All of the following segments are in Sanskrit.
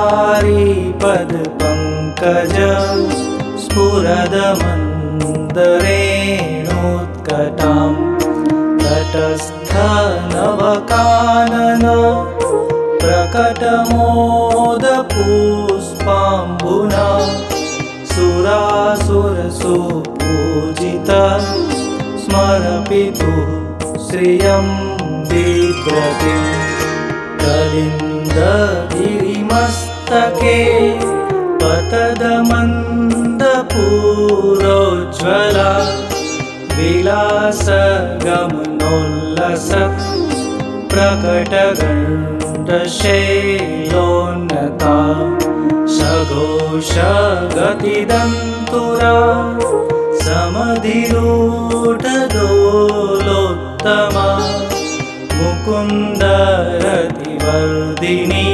पारीपदपङ्कज स्फुरदमन्दरेणोत्कटां तटस्थनवकानन प्रकटमोदपुष्पाम्बुना सुरासुरसुपूजिता स्मरपितुः श्रियं बिभ्रतिं कलिन्दगिरिमस्तके पतदमन्दपूरोज्ज्वला विलासगमनोल्लस प्रकटगण्डशैलोन्नता सघोषगतिदन्तुरा समधिरूढदोलोत्तमा मुकुन्दरतिवर्धिनी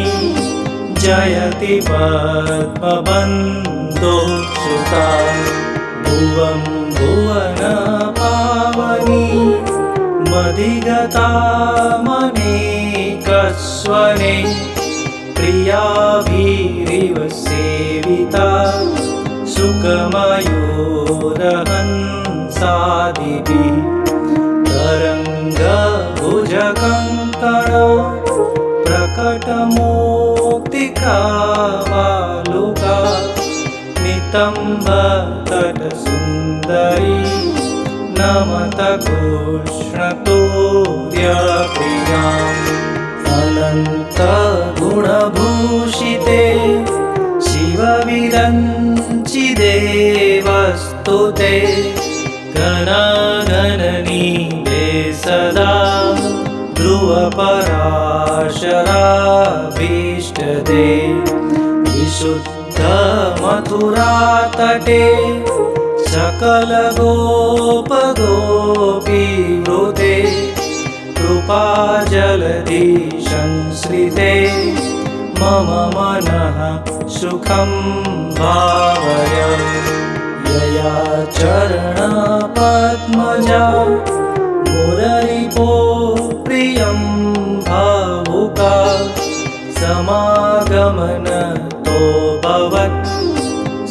जयति पद्मबन्धोत्सुता भुवं भुवनपावनी मदिगतामनेकस्वने प्रियाभिरिव सेविता सुखमयूरहंसादिभिः तरङ्गभुजकङ्कण प्रकटमूर्तिकावालुका नितम्बतटसुन्दरी नमत कृष्णतुर्यप्रियाम् अनन्तगुणभूषिते शिवविरञ्चिते वस्तुते घनाघननीले सदा ध्रुवपराशराभीष्टदे विशुद्धमथुरातटे सकलगोपगोपीवृते कृपाजलधि संश्रिते मम मनः सुखं भावय यया चरणपद्मजा मुररिपो प्रियं भावुका समागमनतो भवत्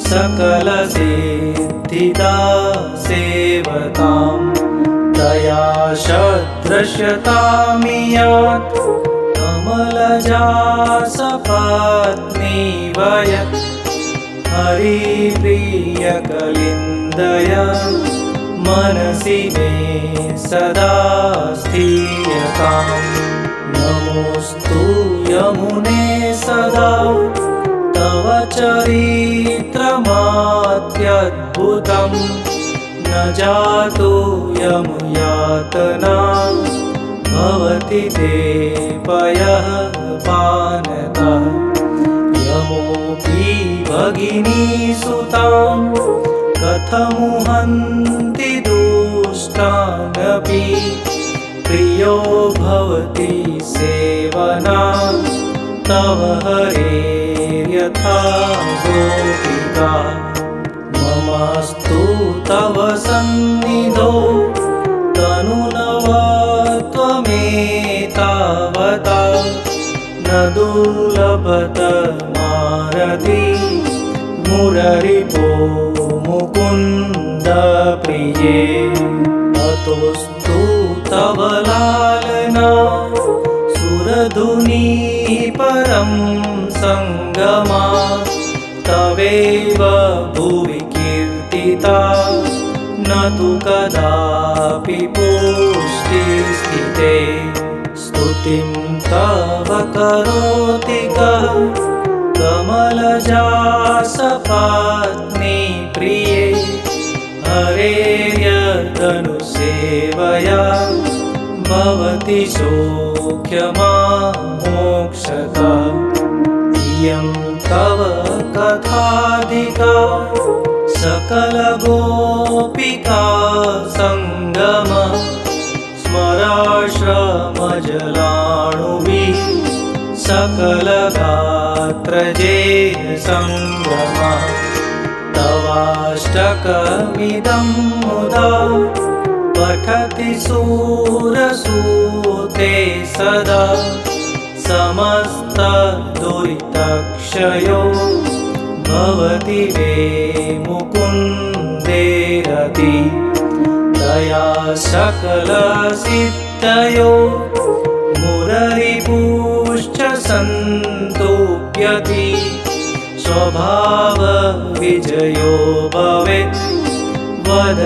सकलसिद्धिदा सेवतां तया सदृश्यतामियात् कमलजा सपत्नी वयत् हरिप्रियकलिन्दय मनसि मे सदा स्थीयताम् नमोऽस्तु यमुने सदा तव चरित्रमात्यद्भुतं न जातु यमुयातना भवति ते पयः पानतः यमोऽपि भगिनीसुतां कथमुहन्ति दुष्टानपि प्रियो भवति सेवना तव हरेर्यथा गोपिका ममास्तु तव सन्निधौ तनुनवत्वमेतावता न दुर्लभतमारति मुररिपो मुकुन्द प्रिये अतोऽस्तु तव लालना सुरधुनी परं सङ्गमा तवेव भुवि कीर्तिता न तु कदापि पुष्टिस्थिते स्तुतिं तव करोति कः कमलजा सपत्नी प्रिये हरेर्यदनुसेवया भवति सौख्यमामोक्षता इयं तव कथाधिका सकलगोपिका सङ्गम स्मराश्रमजलाणुभिः सकलगात्रजे सङ्गमा तवाष्टकमिदं मुदा पठति सूरसूते सदा समस्तदुरिता लक्षयो भवति वे मुकुन्देरति तया सकलसिद्धयो मुररिपुश्च सन्तोप्यति स्वभावविजयो भवेत् वद